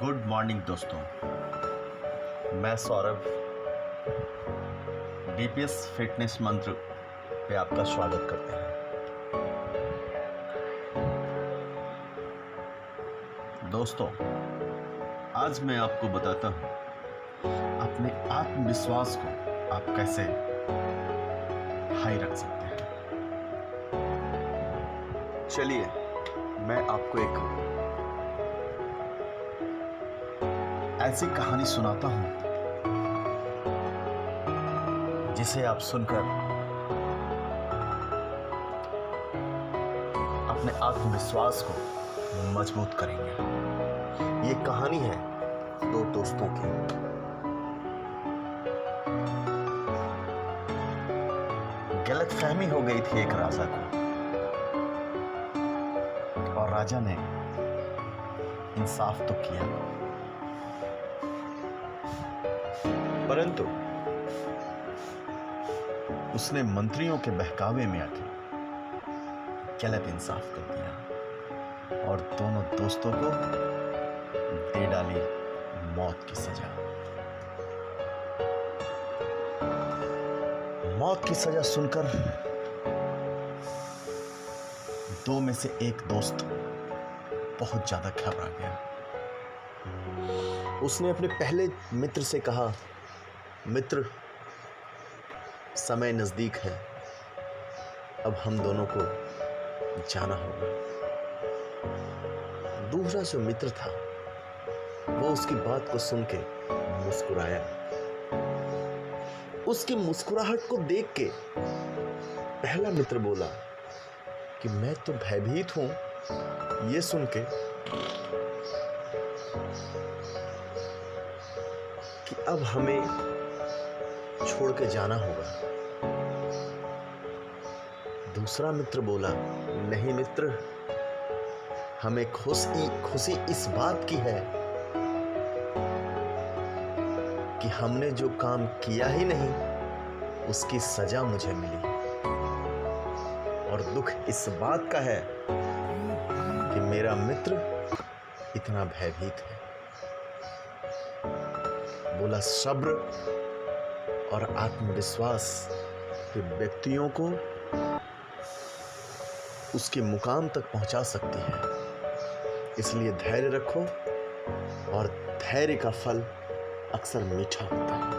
Good morning दोस्तों, मैं Saurabh DPS fitness मंत्र पे आपका स्वागत करते हैं। दोस्तों, आज मैं आपको बताता हूँ अपने आत्मविश्वास को आप कैसे हाई रख सकते हैं। चलिए मैं आपको एक ऐसी कहानी सुनाता हूं जिसे आप सुनकर अपने आत्मविश्वास को मजबूत करेंगे। ये कहानी है दो दोस्तों की। गलतफहमी हो गई थी एक राजा को, और राजा ने इंसाफ तो किया, परंतु उसने मंत्रियों के बहकावे में आके गलत इंसाफ कर दिया और दोनों दोस्तों को दे डाली मौत की सजा। मौत की सजा सुनकर दो में से एक दोस्त बहुत ज्यादा घबरा गया। उसने अपने पहले मित्र से कहा, मित्र, समय नजदीक है, अब हम दोनों को जाना होगा। दूसरा जो मित्र था वो उसकी बात को सुन के मुस्कुराया। उसकी मुस्कुराहट को देख के पहला मित्र बोला कि मैं तो भयभीत हूं ये सुन के कि अब हमें छोड़ के जाना होगा। दूसरा मित्र बोला, नहीं मित्र, हमें खुशी इस बात की है कि हमने जो काम किया ही नहीं उसकी सजा मुझे मिली, और दुख इस बात का है कि मेरा मित्र इतना भयभीत है। बोला, सब्र और आत्मविश्वास व्यक्तियों को उसके मुकाम तक पहुंचा सकती है। इसलिए धैर्य रखो, और धैर्य का फल अक्सर मीठा होता है।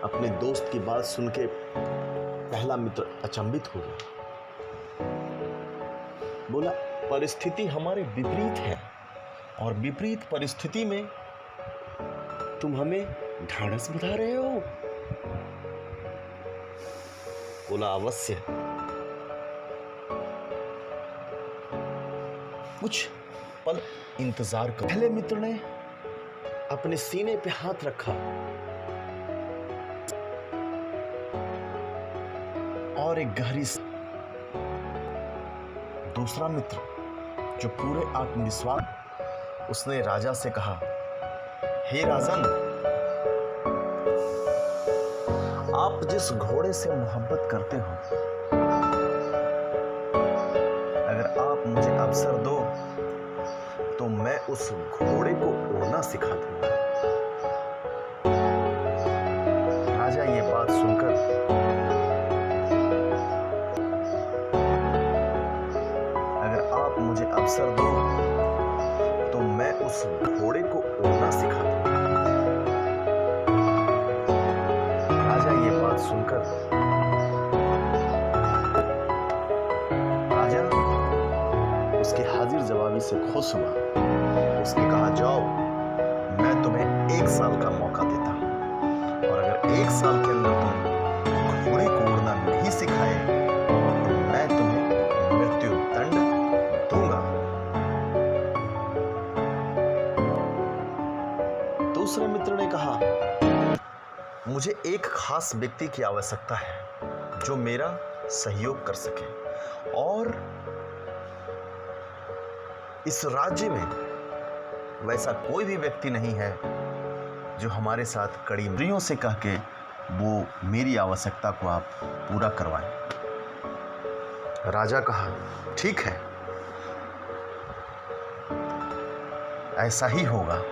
अपने दोस्त की बात सुन के पहला मित्र अचंभित हो गया। बोला, परिस्थिति हमारे विपरीत है, और विपरीत परिस्थिति में तुम हमें ढाढ़स बता रहे हो। बोला, अवश्य। कुछ पल इंतजार कर। पहले मित्र ने अपने सीने पे हाथ रखा और एक गहरी दूसरा मित्र जो पूरे आत्मविश्वास, उसने राजा से कहा, हे राजन, आप जिस घोड़े से मोहब्बत करते हो, अगर आप मुझे अवसर दो तो मैं उस घोड़े को उड़ना सिखा दूंगा। राजा ये बात सुनकर अगर आप मुझे अवसर दो तो मैं उस घोड़े को उड़ना सिखा दूंगा। सुनकर राजा उसके हाजिर जवाबी से खुश हुआ। उसने कहा, जाओ, मैं तुम्हें 1 साल का मौका देता हूं, और अगर 1 साल के अंदर तुम घोड़े को उड़ना नहीं सिखाए तो मैं तुम्हें मृत्यु दंड दूंगा। दूसरे मित्र ने कहा, मुझे एक खास व्यक्ति की आवश्यकता है जो मेरा सहयोग कर सके, और इस राज्य में वैसा कोई भी व्यक्ति नहीं है जो हमारे साथ कड़ी मंत्रियों से कह के वो मेरी आवश्यकता को आप पूरा करवाएं। राजा कहा, ठीक है, ऐसा ही होगा